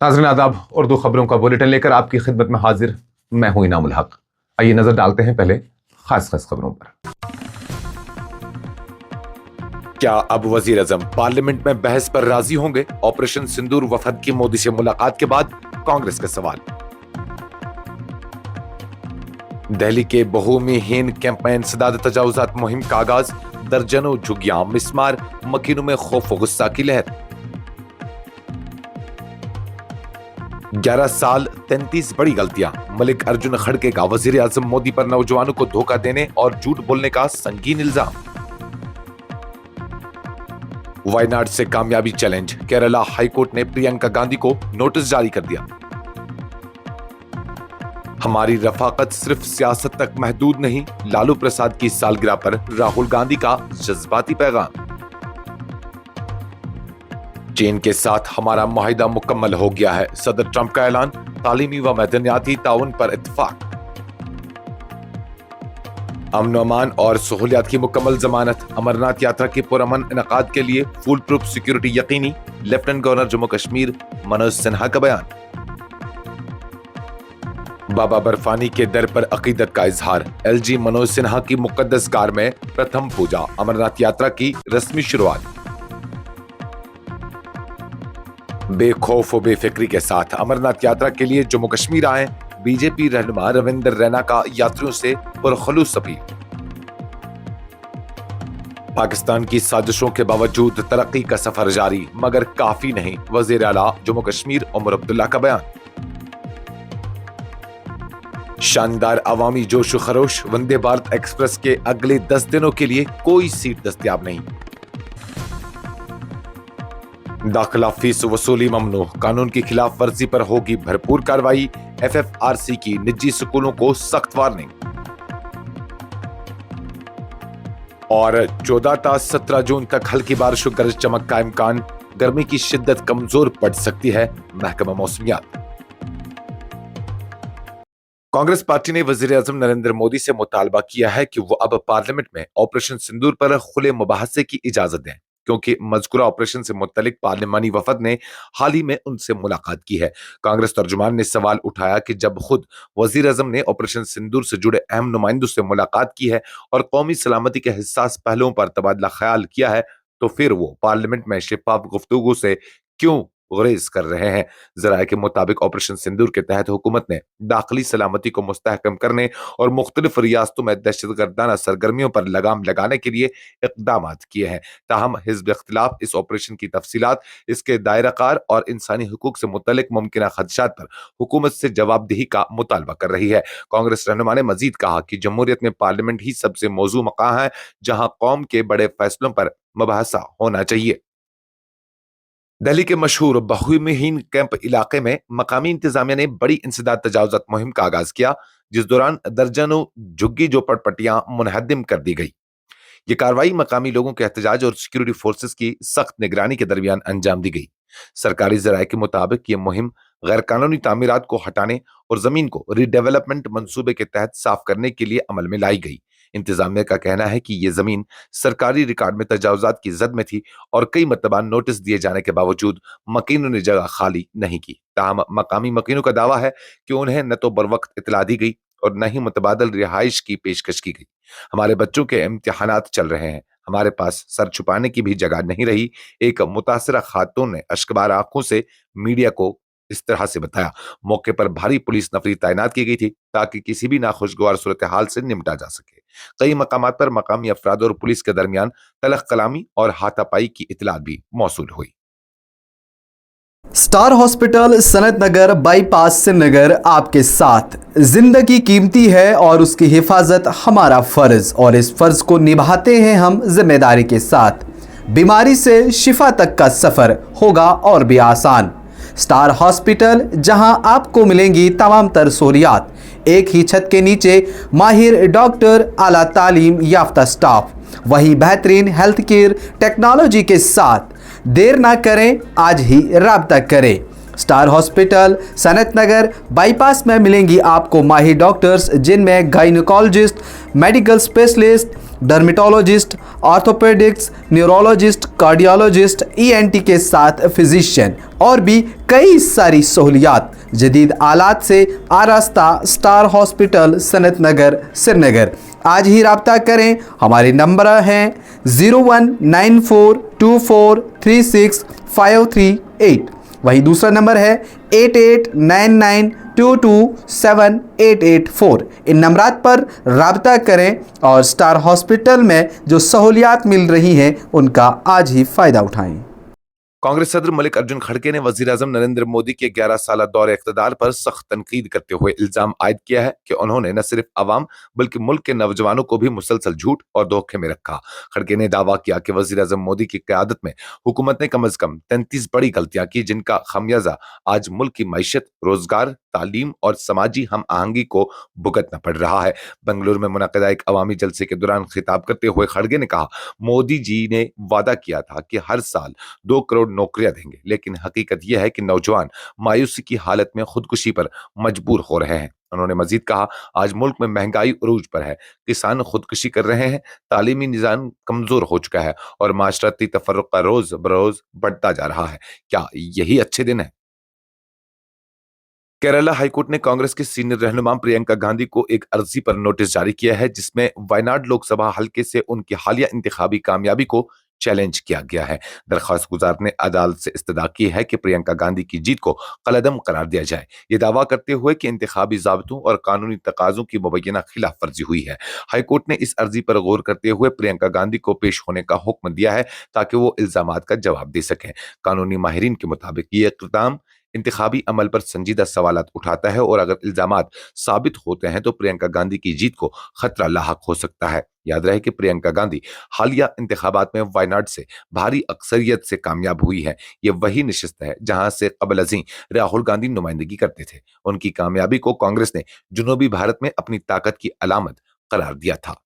नाज़रीन आदाब, उर्दू खबरों का बुलेटिन लेकर आपकी खिदमत में हाजिर मैं हूं इनाम उल हक। आइए नजर डालते हैं पहले खास खबरों पर। क्या अब वजीर आजम पार्लियामेंट में बहस पर राजी होंगे? ऑपरेशन सिंदूर वफद की मोदी से मुलाकात के बाद कांग्रेस का सवाल। दिल्ली के बहुमुहीन कैंप में इंसदाद तजावुजात मुहिम का आगाज, दर्जनों झुग्गियां, मिस्मार, मकीनों में खौफ व गुस्सा की लहर। 11 साल 33 बड़ी गलतियां, मलिक अर्जुन खड़गे का वजीर आजम मोदी पर नौजवानों को धोखा देने और झूठ बोलने का संगीन इल्जाम। वायनाड से कामयाबी चैलेंज, केरला हाईकोर्ट ने प्रियंका गांधी को नोटिस जारी कर दिया। हमारी रफाकत सिर्फ सियासत तक महदूद नहीं, लालू प्रसाद की सालगिरह पर राहुल गांधी का जज्बाती पैगाम। चीन के साथ हमारा मुआहिदा मुकम्मल हो गया है, सदर ट्रंप का ऐलान, तालीमी व मैदानियाती ताउन पर इत्तेफाक। अमन अमान और सहूलियात की मुकम्मल जमानत, अमरनाथ यात्रा के पुरअमन इनकाद के लिए फुल प्रूफ सिक्योरिटी यकीनी, लेफ्टिनेंट गवर्नर जम्मू कश्मीर मनोज सिन्हा का बयान। बाबा बर्फानी के दर पर अकीदत का इजहार, एलजी मनोज सिन्हा की मुकद्दस कार में प्रथम पूजा, अमरनाथ यात्रा की रस्मी शुरुआत। बेखौफ व बेफिक्री के साथ अमरनाथ यात्रा के लिए जम्मू कश्मीर आए बीजेपी रहनुमा रविंदर रैना का यात्रियों से पुरखलूस अपील। पाकिस्तान की साजिशों के बावजूद तरक्की का सफर जारी, मगर काफी नहीं, वजीर आला जम्मू कश्मीर उमर अब्दुल्ला का बयान। शानदार अवामी जोश खरोश, वंदे भारत एक्सप्रेस के अगले 10 दिनों के लिए कोई सीट दस्तयाब नहीं। दाखिला फीस वसूली ममनू, कानून की खिलाफ वर्जी पर होगी भरपूर कार्रवाई, एफएफआरसी की निजी स्कूलों को सख्त वार्निंग। और 14 ta 17 जून तक हल्की बारिश व गरज चमक का इम्कान, गर्मी की शिद्दत कमजोर पड़ सकती है, महकमा मौसमियात। कांग्रेस पार्टी ने वजीर आजम नरेंद्र मोदी से मुतालबा किया है कि वो अब पार्लियामेंट में ऑपरेशन सिंदूर पर खुले मुबाहसे की इजाजत दें, क्योंकि मज़कूरा ऑपरेशन से मुत्तलिक पार्लिमानी वफद ने हाल ही में उनसे मुलाकात की है। कांग्रेस तर्जुमान ने सवाल उठाया कि जब खुद वजीर आजम ने ऑपरेशन सिंदूर से जुड़े अहम नुमाइंदों से मुलाकात की है और कौमी सलामती के हिस्सास पहलुओं पर तबादला ख्याल किया है, तो फिर वो पार्लियामेंट में शिफाफ गुफ्तगू से क्यों गुरेज कर रहे हैं। जराये के मुताबिक ऑपरेशन सिंदूर के तहत हुकूमत ने दाखिली सलामती को मुस्तहकम करने और मुख्तलिफ रियासतों में दहशतगर्दाना सरगर्मियों पर लगाम लगाने के लिए इक़दाम किए हैं। ताहम हिज़्ब इख्तिलाफ इस ऑपरेशन की तफसीलात, इसके दायराकार और इंसानी हुकूक से मुतल्लिक मुमकिन खदशात पर हुकूमत से जवाबदेही का मुतालबा कर रही है। कांग्रेस रहनुमा ने मजीद कहा कि जमहूरियत में पार्लियामेंट ही सबसे मौजू मकाम है जहां कौम के बड़े फैसलों पर मुबाहसा होना चाहिए। दिल्ली के मशहूर बहुमुहीन कैंप इलाके में मकामी इंतजामिया ने बड़ी इंसदाद तजावुजात मुहिम का आगाज किया, जिस दौरान दर्जनों झुग्गी झोपड़पट्टियां मुनहदिम कर दी गई। ये कार्रवाई मकामी लोगों के एहतजाज और सिक्योरिटी फोर्सेस की सख्त निगरानी के दरमियान अंजाम दी गई। सरकारी जराये के मुताबिक ये मुहिम गैर कानूनी तामीरात को हटाने और जमीन को रीडेवलपमेंट मंसूबे के तहत साफ करने के लिए अमल में लाई गई। इंतजामिया का कहना है कि ये जमीन सरकारी रिकॉर्ड में तजावुजात की जद में थी और कई मरतबा नोटिस दिए जाने के बावजूद मकीनों ने जगह खाली नहीं की। ताहम मकामी मकीनों का दावा है कि उन्हें न तो बरवक्त इतला दी गई और न ही मुतबादल रिहाइश की पेशकश की गई। हमारे बच्चों के इम्तिहानात चल रहे हैं, हमारे पास सर छुपाने की भी जगह नहीं रही, एक मुतासरा खातून ने अश्कबार आंखों से मीडिया को इस तरह से बताया। मौके पर भारी पुलिस नफरी तैनात की गई थी ताकि किसी भी नाखुशगवार सूरत हाल से निपटा जा सके। कई मकामात पर मकामी अफराद और पुलिस के दरमियान तलख कलामी और हाथापाई की इतलात भी मौसूल हुई। स्टार हॉस्पिटल सनत नगर बाईपास श्रीनगर आपके साथ। जिंदगी कीमती है और उसकी हिफाजत हमारा फर्ज, और इस फर्ज को निभाते हैं हम जिम्मेदारी के साथ। बीमारी से शिफा तक का सफर होगा और भी आसान। स्टार हॉस्पिटल, जहां आपको मिलेंगी तमाम तर सहूलियात, एक ही छत के नीचे माहिर डॉक्टर, आला तालीम याफ्ता स्टाफ, वही बेहतरीन हेल्थ केयर टेक्नोलॉजी के साथ। देर ना करें, आज ही राब्ता करें। स्टार हॉस्पिटल सनत नगर बाईपास में मिलेंगी आपको माहिर डॉक्टर्स, जिनमें gynaecologist, medical specialist, dermatologist, orthopaedics, neurologist, cardiologist, ENT के साथ फिजिशियन और भी कई सारी सहूलियात जदीद आलात से आरास्ता स्टार हॉस्पिटल सनत नगर श्रीनगर। आज ही रब्ता करें। हमारे नंबर हैं 019424365338। वही दूसरा नंबर है 8899227884। इन नंबरात पर रब्ता करें और स्टार हॉस्पिटल में जो सहूलियात मिल रही हैं उनका आज ही फ़ायदा उठाएं। कांग्रेस सदर मलिक अर्जुन खड़गे ने वजीर आजम नरेंद्र मोदी के 11 साल दौरे इख्तदार पर सख्त तनकीद करते हुए इल्जाम आयद किया है कि उन्होंने न सिर्फ अवाम बल्कि मुल्क के नौजवानों को भी मुसलसल झूठ और धोखे में रखा। खड़गे ने दावा किया कि वजीर आजम मोदी की क़यादत में हुकूमत ने कम अज कम 33 बड़ी गलतियां की, जिनका खमियाजा आज मुल्क की मईशत, रोजगार, तालीम और समाजी हम आहंगी को भुगतना पड़ रहा है। बेंगलुरु में मुनक़िदा एक अवामी जलसे के दौरान खिताब करते हुए खड़गे ने कहा, मोदी जी ने वादा किया था कि हर साल 2 करोड़ नौकरियां देंगे, लेकिन हकीकत यह है कि नौजवान मायूसी की हालत में खुदकुशी पर मजबूर हो रहे हैं। उन्होंने मजीद कहा, आज मुल्क में महंगाई उरूज पर है, किसान खुदकुशी कर रहे हैं, तालीमी निज़ाम कमजोर हो चुका है और माशरती तफर्रुक का रोज बरोज बढ़ता जा रहा है। क्या यही अच्छे दिन है? केरला हाईकोर्ट ने कांग्रेस के सीनियर रहनुमा प्रियंका गांधी को एक अर्जी पर नोटिस जारी किया है, जिसमें वायनाड लोकसभा हल्के से उनकी हालिया इंतखाबी कामयाबी को चैलेंज किया गया है। दरख्वास्त गुजार ने अदालत से इस्तदा की है कि प्रियंका गांधी की जीत को कलअदम करार दिया जाए, ये दावा करते हुए कि इंतखाबी ज़ाब्तों और कानूनी तकाज़ों की मुबैना खिलाफ वर्जी हुई है। हाईकोर्ट ने इस अर्जी पर गौर करते हुए प्रियंका गांधी को पेश होने का हुक्म दिया है ताकि वो इल्जामात का जवाब दे सकें। कानूनी माहिरीन के मुताबिक ये इक़दाम इंतखाबी अमल पर संजीदा सवालात उठाता है और अगर इल्जामात साबित होते हैं तो प्रियंका गांधी की जीत को खतरा लाहक हो सकता है। याद रहे कि प्रियंका गांधी हालिया इंतखाबात में वायनाड से भारी अक्सरियत से कामयाब हुई है। ये वही नशिस्त है जहां से कबल अज़ीं राहुल गांधी नुमाइंदगी करते थे। उनकी कामयाबी को कांग्रेस ने जुनूबी भारत में अपनी ताकत की अलामत करार दिया था।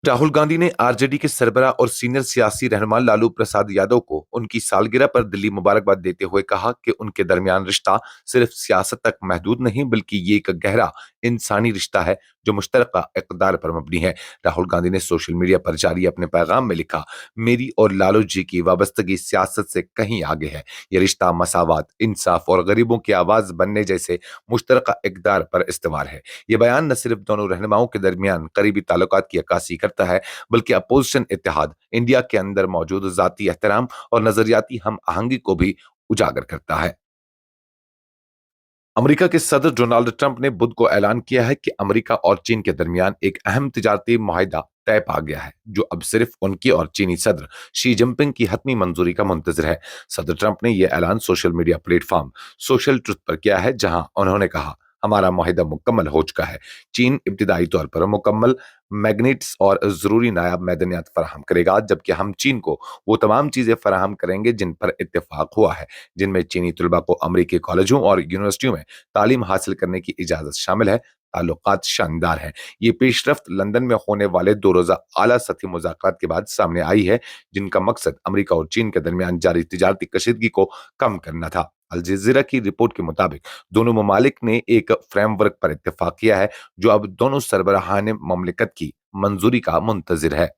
राहुल गांधी ने आरजेडी के सरबराह और सीनियर सियासी रहनुमा लालू प्रसाद यादव को उनकी सालगिरह पर दिली मुबारकबाद देते हुए कहा कि उनके दरमियान रिश्ता सिर्फ सियासत तक महदूद नहीं बल्कि ये एक गहरा इंसानी रिश्ता है जो मुश्तरका इक़दार पर मबनी है। राहुल गांधी ने सोशल मीडिया पर जारी अपने पैगाम में लिखा, मेरी और लालू जी की वाबस्तगी सियासत से कहीं आगे है। ये रिश्ता मसावत, इंसाफ और गरीबों की आवाज बनने जैसे मुश्तरका इक़दार पर इस्तवार है। ये बयान न सिर्फ दोनों रहनुमाओं के दरमियान करीबी ताल्लुकात की अक्कासी करता है बल्कि अपोजिशन इत्तेहाद, इंडिया के अंदर मौजूद जाती एहतराम और नजरियाती हम आहंगी को भी उजागर करता है। अमेरिका के सदर डोनाल्ड ट्रंप ने बुध को ऐलान किया है कि अमेरिका और चीन के दरमियान एक अहम तिजारती मुआहिदा तय पा गया है, जो अब सिर्फ उनकी और चीनी सदर शी जिनपिंग की हतमी मंजूरी का मुंतजर है। सदर ट्रंप ने यह ऐलान social media platform social truth पर किया है, जहां उन्होंने कहा, हमारा मुआहिदा मुकम्मल हो चुका है। चीन इब्तिदाई तौर पर मुकम्मल मैग्नेट्स और जरूरी नायाब मैदनियात फराहम करेगा, जबकि हम चीन को वो तमाम चीजें फराहम करेंगे जिन पर इत्तेफाक हुआ है, जिनमें चीनी तलबा को अमरीकी कॉलेजों और यूनिवर्सिटियों में तालीम हासिल करने की इजाजत शामिल है। ताल्लुकात शानदार हैं। ये पेशरफ्त लंदन में होने वाले 2 रोजा आला सतही मुज़ाकरात के बाद सामने आई है, जिनका मकसद अमेरिका और चीन के दरमियान जारी तिजारती कशीदगी को कम करना था। अल जज़ीरा की रिपोर्ट के मुताबिक दोनों ममालिक ने एक फ्रेमवर्क पर इत्तेफाक किया है, जो अब दोनों सरबराहान ममलिकत की मंजूरी का मुंतजिर है।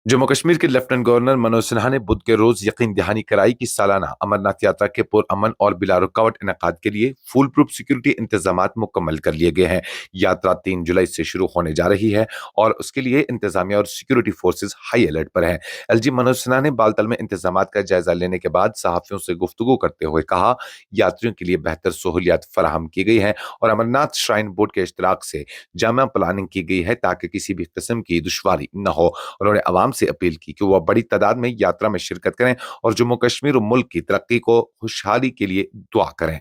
जम्मू कश्मीर के लेफ्टिनेंट गवर्नर मनोज सिन्हा ने बुध के रोज यकीन दहानी कराई कि सालाना अमरनाथ यात्रा के पुरअमन और बिला रुकावट इनेकाद के लिए फुल प्रूफ सिक्योरिटी इंतजामात मुकम्मल कर लिए गए हैं। यात्रा 3 जुलाई से शुरू होने जा रही है और उसके लिए इंतजामिया और सिक्योरिटी फोर्सेज हाई अलर्ट पर हैं। एलजी मनोज सिन्हा ने बालतल में इंतजामात का जायजा लेने के बाद सहाफियों से गुफ्तगू करते हुए कहा, यात्रियों के लिए बेहतर सहूलियात फराहम की गई हैं और अमरनाथ श्राइन बोर्ड के इश्तराक से जामा प्लानिंग की गई है ताकि किसी भी किस्म की दुश्वारी न हो। उन्होंने अवाम से अपील की कि वह बड़ी तादाद में यात्रा में शिरकत करें और जम्मू कश्मीर और मुल्क की तरक्की को खुशहाली के लिए दुआ करें।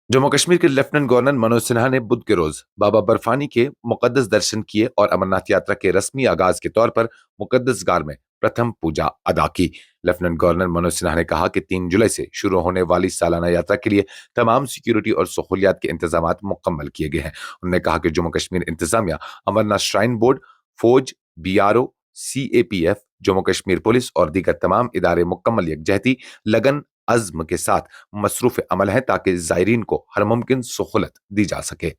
जम्मू कश्मीर के लेफ्टिनेंट गवर्नर मनोज सिन्हा ने बुध के रोज बाबा बर्फानी के मुकद्दस दर्शन किए और अमरनाथ यात्रा के रस्मी आगाज के तौर पर मुकद्दस गार में प्रथम पूजा अदा की। लेफ्टिनेंट गवर्नर मनोज सिन्हा ने कहा कि 3 जुलाई से शुरू होने वाली सालाना यात्रा के लिए तमाम सिक्योरिटी और सहूलियात के इंतजामात मुकम्मल किए गए हैं। उन्होंने कहा कि जम्मू कश्मीर इंतजामिया, अमरनाथ श्राइन बोर्ड, फौज, BRO, CAPF, Jammu Kashmir police और दीगर तमाम इदारे मुकम्मल यकजहती, लगन, अज़्म के साथ मसरूफ अमल है ताकि ज़ायरीन को हर मुमकिन सहूलत दी जा सके।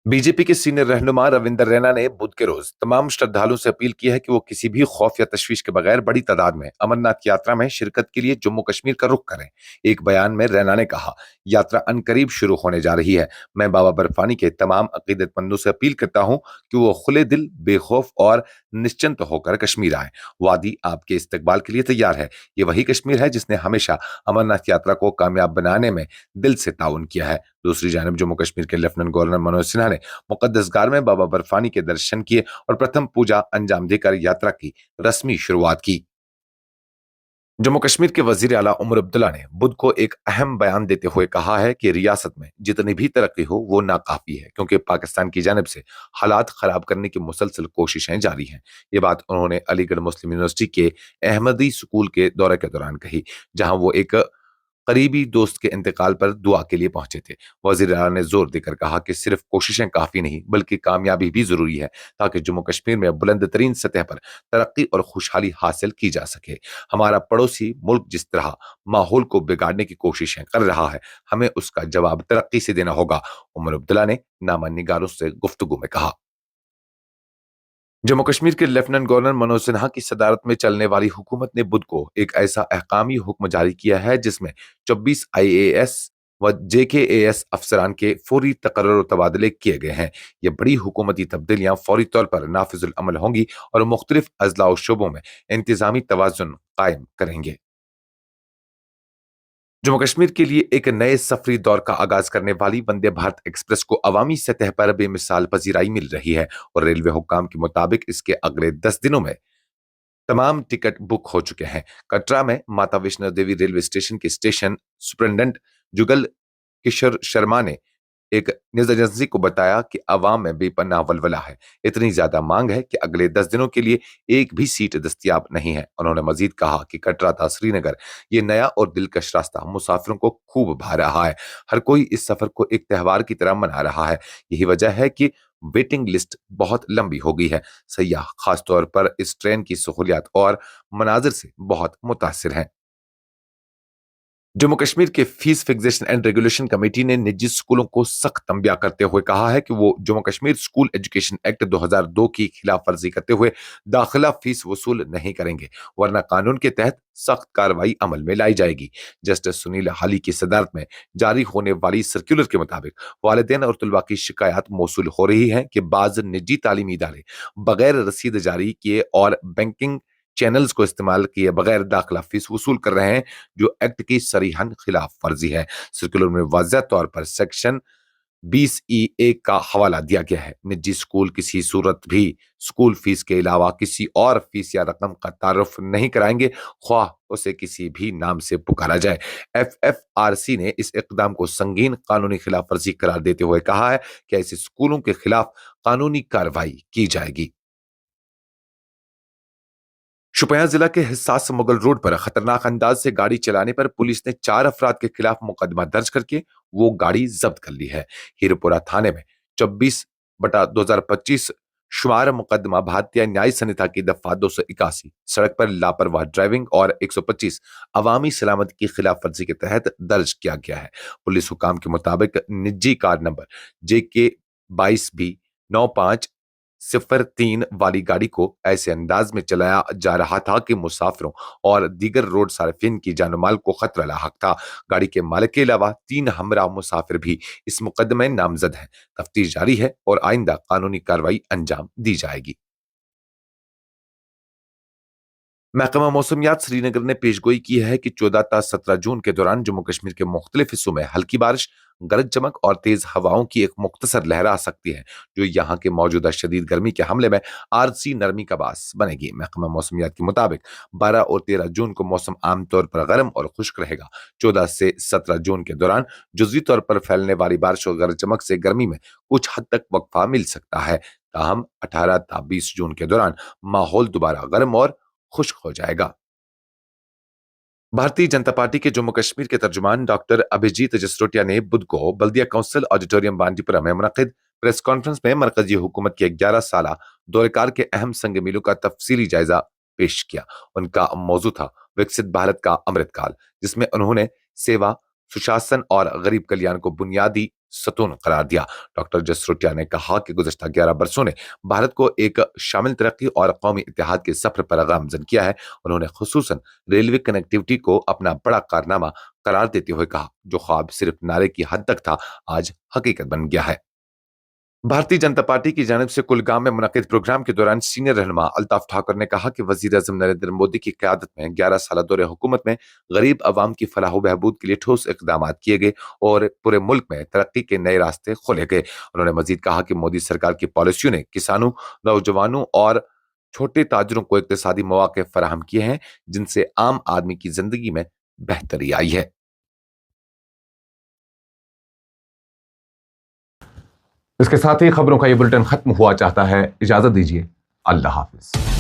बीजेपी के सीनियर रहनुमा रविंदर रैना ने बुध के रोज तमाम श्रद्धालुओं से अपील की है कि वो किसी भी खौफ या तशवीश के बगैर बड़ी तादाद में अमरनाथ यात्रा में शिरकत के लिए जम्मू कश्मीर का रुख करें। एक बयान में रैना ने कहा, यात्रा अनकरीब शुरू होने जा रही है। मैं बाबा बर्फानी के तमाम अकीदतमंदों से अपील करता हूं कि वो खुले दिल, बेखौफ और निश्चिंत होकर कश्मीर आए। वादी आपके इस्तकबाल के लिए तैयार है। ये वही कश्मीर है जिसने हमेशा अमरनाथ यात्रा को कामयाब बनाने में दिल से ताउन किया है। दूसरी जानब जम्मू कश्मीर के लेफ्टिनेंट गवर्नर मनोज सिन्हा ने मुकद्दस गार में बाबा बर्फानी के दर्शन किए और प्रथम पूजा अंजाम देकर यात्रा की रस्मी शुरुआत की। जम्मू कश्मीर के वजीर आला उमर अब्दुल्ला ने बुध को एक अहम बयान देते हुए कहा है कि रियासत में जितनी भी तरक्की हो वो नाकाफी है, क्योंकि पाकिस्तान की जानिब से हालात खराब करने की मुसलसल कोशिशें जारी हैं। ये बात उन्होंने अलीगढ़ मुस्लिम यूनिवर्सिटी के अहमदी स्कूल के दौरे के दौरान कही, जहां वो एक करीबी दोस्त के इंतकाल पर दुआ के लिए पहुंचे थे। वजीर आला ने जोर देकर कहा कि सिर्फ कोशिशें काफी नहीं बल्कि कामयाबी भी जरूरी है, ताकि जम्मू कश्मीर में बुलंद तरीन सतह पर तरक्की और खुशहाली हासिल की जा सके। हमारा पड़ोसी मुल्क जिस तरह माहौल को बिगाड़ने की कोशिशें कर रहा है, हमें उसका जवाब तरक्की से देना होगा, उमर अब्दुल्ला ने नामा निगारों से गुफ्तगू में कहा। जम्मू कश्मीर के लेफ्टिनेंट गवर्नर मनोज सिन्हा की सदारत में चलने वाली हुकूमत ने बुध को एक ऐसा अहकामी हुक्म जारी किया है जिसमें 24 IAS व JKAS अफसरान के फौरी तकर्रुर तबादले किए गए हैं। ये बड़ी हुकूमती तब्दीलियां फौरी तौर पर नाफिजुल अमल होंगी और मुख्तलिफ अजला और शोबों में इंतजामी तवाजुन कायम करेंगे। जम्मू कश्मीर के लिए एक नए सफरी दौर का आगाज करने वाली वंदे भारत एक्सप्रेस को अवामी सतह पर बेमिसाल पजीराई मिल रही है और रेलवे हुक्काम के मुताबिक इसके अगले 10 दिनों में तमाम टिकट बुक हो चुके हैं। कटरा में माता वैष्णो देवी रेलवे स्टेशन के स्टेशन सुपरिटेंडेंट जुगल किशोर शर्मा ने एक न्यूज एजेंसी को बताया कि अवाम में बेपनाह वलवला है। इतनी ज्यादा मांग है कि अगले 10 दिनों के लिए एक भी सीट दस्तयाब नहीं है। उन्होंने मजीद कहा कि कटरा था श्रीनगर ये नया और दिलकश रास्ता मुसाफिरों को खूब भा रहा है। हर कोई इस सफर को एक त्योहार की तरह मना रहा है। यही वजह है कि वेटिंग लिस्ट बहुत लंबी हो गई है। सयाह खासतौर पर इस ट्रेन की सहूलियात और मनाजिर से बहुत मुतासिर हैं। जम्मू कश्मीर के fees fixation and regulation committee ने निजी स्कूलों को सख्त तंबिया करते हुए कहा है कि वो Jammu Kashmir school education act 2002 की खिलाफ वर्जी करते हुए दाखिला फीस वसूल नहीं करेंगे, वरना कानून के तहत सख्त कार्रवाई अमल में लाई जाएगी। जस्टिस सुनील हाली की सदारत में जारी होने वाली सर्कुलर के मुताबिक वालिदैन और तलबा की शिकायत मौसूल हो रही है कि बाज निजी तालीमी इदारे बगैर रसीद जारी किए और बैंकिंग चैनल्स को इस्तेमाल किए बगैर दाखिला फीस वसूल कर रहे हैं, जो एक्ट की सरीहन खिलाफ वर्जी है। सर्कुलर में वाज़ेह तौर पर सेक्शन 20E1 का हवाला दिया गया है। निजी स्कूल किसी सूरत भी स्कूल फीस के अलावा किसी और फीस या रकम का तारुफ नहीं कराएंगे, ख्वाह उसे किसी भी नाम से पुकारा जाए। FFRC ने इस इकदाम को संगीन कानूनी खिलाफ वर्जी करार देते हुए कहा है कि ऐसे स्कूलों के खिलाफ कानूनी कार्रवाई की जाएगी। शुपियां जिला के हिसास मुगल रोड पर खतरनाक अंदाज से गाड़ी चलाने पर पुलिस ने 4 अफराद के खिलाफ मुकदमा दर्ज करके वो गाड़ी जब्त कर ली है। हीरपुरा थाने में 24/2025 शुमार मुकदमा भारतीय न्याय संहिता की दफा 281 सड़क पर लापरवाह ड्राइविंग और 125 अवामी सलामती की खिलाफ वर्जी के तहत दर्ज किया गया है। पुलिस हुकाम के मुताबिक निजी कार नंबर JK 22B9503 वाली गाड़ी को ऐसे अंदाज में चलाया जा रहा था कि मुसाफिरों और दीगर रोड सार्फिन की जान माल को खतरा लाहक था। गाड़ी के मालिक के अलावा 3 हमरा मुसाफिर भी इस मुकदमे में नामजद हैं। तफ्तीश जारी है और आइंदा कानूनी कार्रवाई अंजाम दी जाएगी। महकमा मौसमियात श्रीनगर ने पेशगोई की है कि 14 ता 17 जून के दौरान जम्मू कश्मीर के मुख्तलिफ हिस्सों में हल्की बारिश, गरज चमक और तेज हवाओं की एक मुख्तसर लहर आ सकती है, जो यहाँ के मौजूदा शदीद गर्मी के हमले में आरसी नरमी का बास बनेगी। महकमा मौसमियात के मुताबिक 12 और 13 जून को मौसम आमतौर पर गर्म और खुश्क रहेगा। 14 से 17 जून के दौरान जुज़वी तौर पर फैलने वाली बारिश और गरज चमक से गर्मी में कुछ हद तक वक्फा मिल सकता है। ताहम 18 ता 20 जून के दौरान माहौल दोबारा गर्म और खुश्क हो जाएगा। भारतीय जनता पार्टी के जम्मू कश्मीर के तर्जुमान डॉक्टर अभिजीत जसरोटिया ने बुध को बल्दिया काउंसिल ऑडिटोरियम बांडीपुरा में मुनक्किद प्रेस कॉन्फ्रेंस में मरकजी हुकूमत के 11 साला दौरेकार के अहम संग मीलों का तफसीली जायजा पेश किया। उनका मौजू था विकसित भारत का अमृतकाल, जिसमें उन्होंने सेवा, सुशासन और गरीब कल्याण को बुनियादी स्तून करार दिया। डॉक्टर जसरोटिया ने कहा कि गुज़श्ता 11 बरसों ने भारत को एक शामिल तरक्की और कौमी इत्तेहाद के सफर पर गामजन किया है। उन्होंने खुसूसन रेलवे कनेक्टिविटी को अपना बड़ा कारनामा करार देते हुए कहा, जो ख्वाब सिर्फ नारे की हद तक था, आज हकीकत बन गया है। भारतीय जनता पार्टी की जानिब से कुलगाम में मुनक्किद प्रोग्राम के दौरान सीनियर रहनुमा अल्ताफ ठाकुर ने कहा कि वज़ीर-ए-आज़म नरेंद्र मोदी की क़यादत में 11 साला दौरे हुकूमत में गरीब अवाम की फलाह व बहबूद के लिए ठोस इक़दामात किए गए और पूरे मुल्क में तरक्की के नए रास्ते खोले गए। उन्होंने मज़ीद कहा कि मोदी सरकार की पॉलिसियों ने किसानों, नौजवानों और छोटे ताजिरों को इक़्तिसादी मौक़े फराहम किए हैं, जिनसे आम आदमी की ज़िंदगी में बेहतरी आई है। इसके साथ ही खबरों का ये बुलेटिन खत्म हुआ चाहता है। इजाजत दीजिए। अल्लाह हाफिज।